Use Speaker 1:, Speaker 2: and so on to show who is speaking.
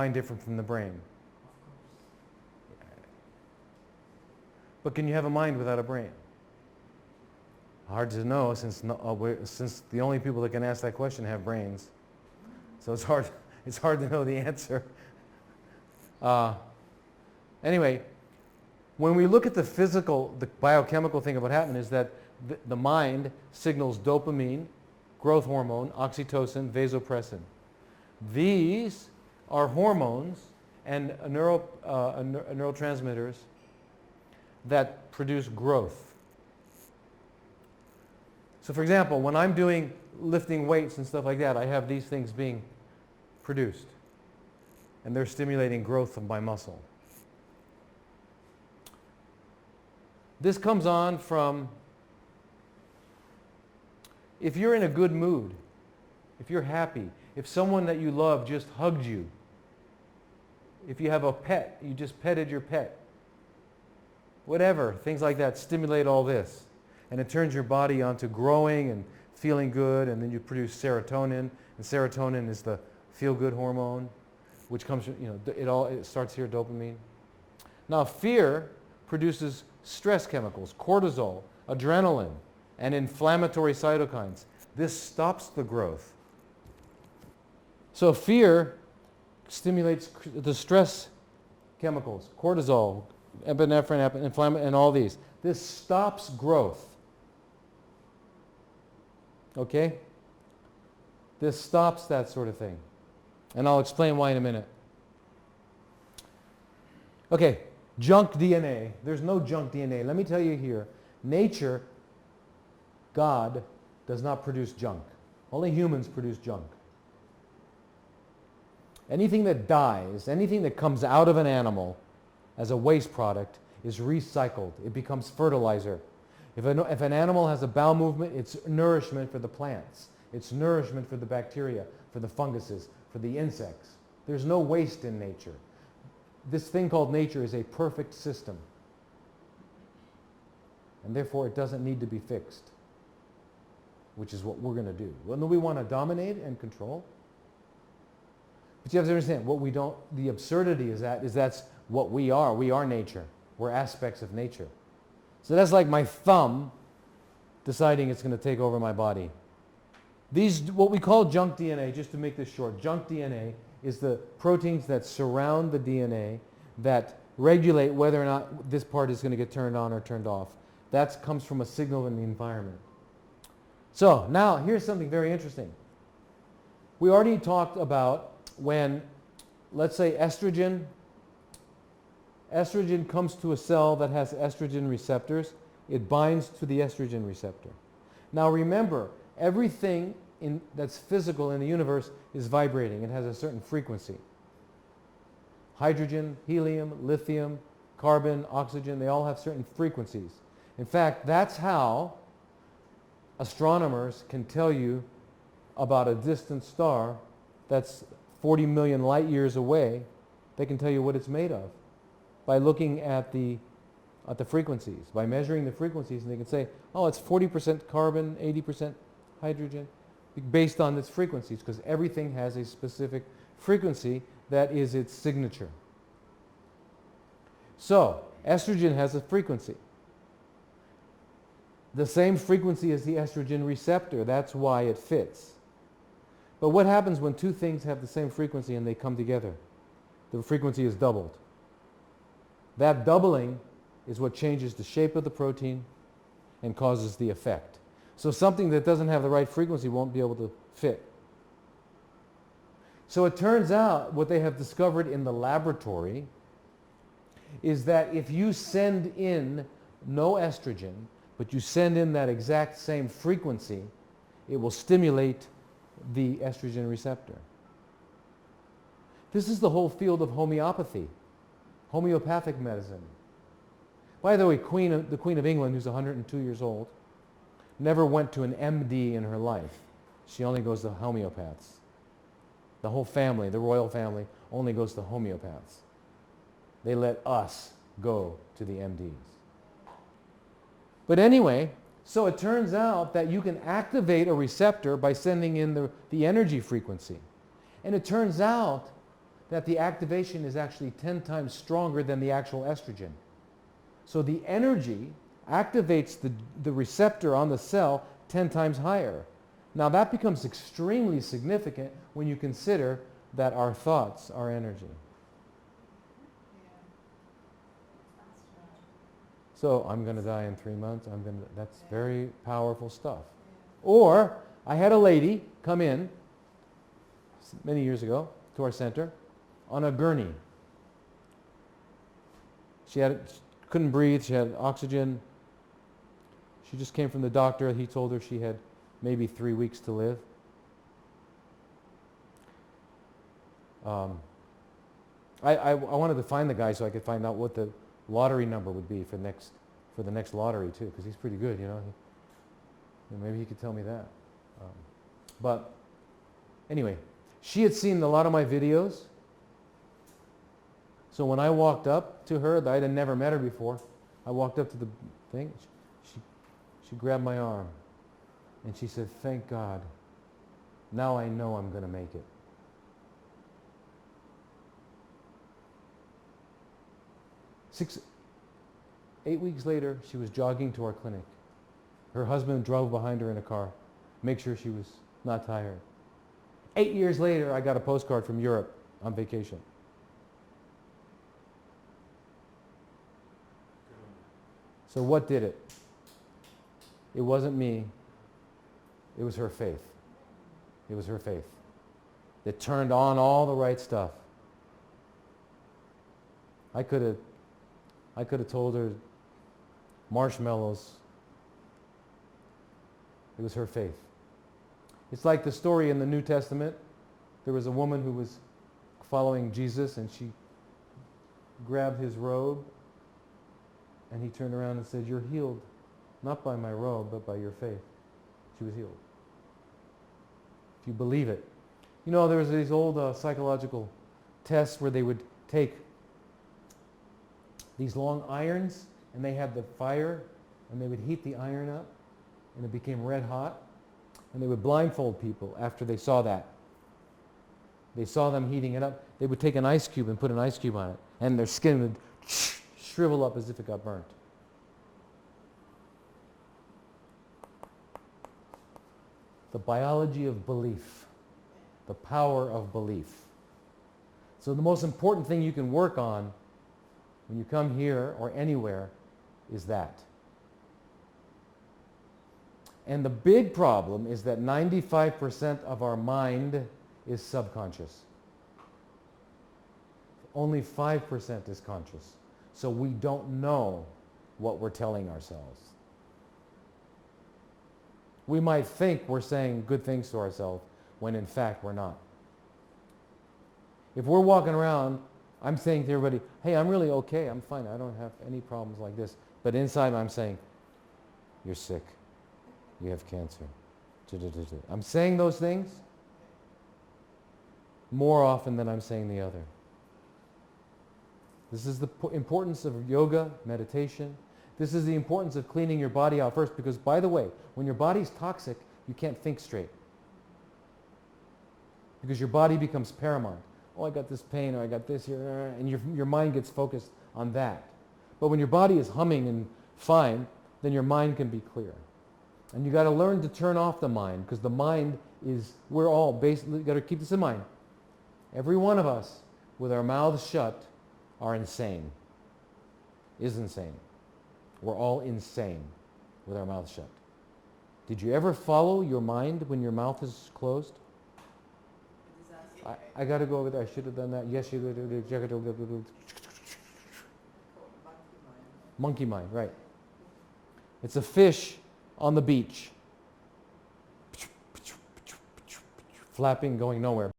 Speaker 1: mind different from the brain? But can you have a mind without a brain? Hard to know since the only people that can ask that question have brains. So it's hard to know the answer. Anyway, when we look at the biochemical thing of what happened is that the mind signals dopamine, growth hormone, oxytocin, vasopressin. These are hormones and neurotransmitters that produce growth. So for example, when I'm doing lifting weights and stuff like that, I have these things being produced. And they're stimulating growth of my muscle. This comes on from if you're in a good mood, if you're happy, if someone that you love just hugged you, if you have a pet, you just petted your pet, whatever, things like that stimulate all this. And it turns your body onto growing and feeling good, and then you produce serotonin, and serotonin is the feel-good hormone, which comes from, it starts here, dopamine. Now fear produces stress chemicals, cortisol, adrenaline, and inflammatory cytokines. This stops the growth. So fear stimulates the stress chemicals, cortisol, epinephrine, and all these. This stops growth. Okay? This stops that sort of thing. And I'll explain why in a minute. Okay, junk DNA. There's no junk DNA. Let me tell you here, nature, God, does not produce junk. Only humans produce junk. Anything that dies, anything that comes out of an animal as a waste product is recycled. It becomes fertilizer. If an animal has a bowel movement, it's nourishment for the plants. It's nourishment for the bacteria, for the funguses, for the insects. There's no waste in nature. This thing called nature is a perfect system. And therefore it doesn't need to be fixed, which is what we're going to do. Well, we want to dominate and control. But you have to understand, the absurdity is that's what we are. We are nature. We're aspects of nature. So that's like my thumb deciding it's going to take over my body. These, what we call junk DNA, just to make this short, junk DNA is the proteins that surround the DNA that regulate whether or not this part is going to get turned on or turned off. That comes from a signal in the environment. So now here's something very interesting. We already talked about when, let's say, estrogen comes to a cell that has estrogen receptors, it binds to the estrogen receptor. Now remember, everything that's physical in the universe is vibrating. It has a certain frequency. Hydrogen, helium, lithium, carbon, oxygen, they all have certain frequencies. In fact, that's how astronomers can tell you about a distant star that's 40 million light years away. They can tell you what it's made of by looking at the frequencies, by measuring the frequencies, and they can say, oh, it's 40% carbon, 80% hydrogen, based on its frequencies, because everything has a specific frequency that is its signature. So, estrogen has a frequency. The same frequency as the estrogen receptor, that's why it fits. But what happens when two things have the same frequency and they come together? The frequency is doubled. That doubling is what changes the shape of the protein and causes the effect. So something that doesn't have the right frequency won't be able to fit. So it turns out what they have discovered in the laboratory is that if you send in no estrogen, but you send in that exact same frequency, it will stimulate the estrogen receptor. This is the whole field of homeopathy, homeopathic medicine. By the way, the Queen of England, who's 102 years old, never went to an MD in her life. She only goes to homeopaths. The whole family, the royal family, only goes to homeopaths. They let us go to the MDs. But anyway, so it turns out that you can activate a receptor by sending in the energy frequency. And it turns out that the activation is actually 10 times stronger than the actual estrogen. So the energy activates the receptor on the cell 10 times higher. Now that becomes extremely significant when you consider that our thoughts are energy. So I'm going to die in 3 months. That's very powerful stuff. Or I had a lady come in many years ago to our center on a gurney. She couldn't breathe. She had oxygen. She just came from the doctor. He told her she had maybe 3 weeks to live. I wanted to find the guy so I could find out what the lottery number would be for the next lottery too, because he's pretty good, you know. Maybe he could tell me that. But anyway, she had seen a lot of my videos. So when I walked up to her, I had never met her before. I walked up to the thing. She grabbed my arm and she said, "Thank God. Now I know I'm going to make it." Eight weeks later, she was jogging to our clinic. Her husband drove behind her in a car, make sure she was not tired. 8 years later, I got a postcard from Europe on vacation. So what did it? It wasn't me. It was her faith. It was her faith that turned on all the right stuff. I could have told her marshmallows. It was her faith. It's like the story in the New Testament. There was a woman who was following Jesus and she grabbed his robe and he turned around and said, "You're healed, not by my robe, but by your faith." She was healed. If you believe it. You know, there was these old psychological tests where they would take these long irons and they had the fire and they would heat the iron up and it became red hot, and they would blindfold people after they saw that. They saw them heating it up. They would take an ice cube and put an ice cube on it and their skin would shrivel up as if it got burnt. The biology of belief, the power of belief. So the most important thing you can work on when you come here or anywhere is that. And the big problem is that 95% of our mind is subconscious. Only 5% is conscious. So we don't know what we're telling ourselves. We might think we're saying good things to ourselves when in fact we're not. If we're walking around, I'm saying to everybody, "Hey, I'm really okay, I'm fine, I don't have any problems like this." But inside I'm saying, "You're sick, you have cancer." I'm saying those things more often than I'm saying the other. This is the importance of yoga, meditation. This is the importance of cleaning your body out first, because by the way, when your body's toxic, you can't think straight. Because your body becomes paramount. "Oh, I got this pain," or "I got this here," and your mind gets focused on that. But when your body is humming and fine, then your mind can be clear. And you got to learn to turn off the mind, because the mind is, we're all basically, got to keep this in mind. Every one of us with our mouths shut are insane. Is insane. We're all insane with our mouths shut. Did you ever follow your mind when your mouth is closed? I got to go over there. I should have done that. Yes, you did. Monkey mind, right. It's a fish on the beach. Flapping, going nowhere.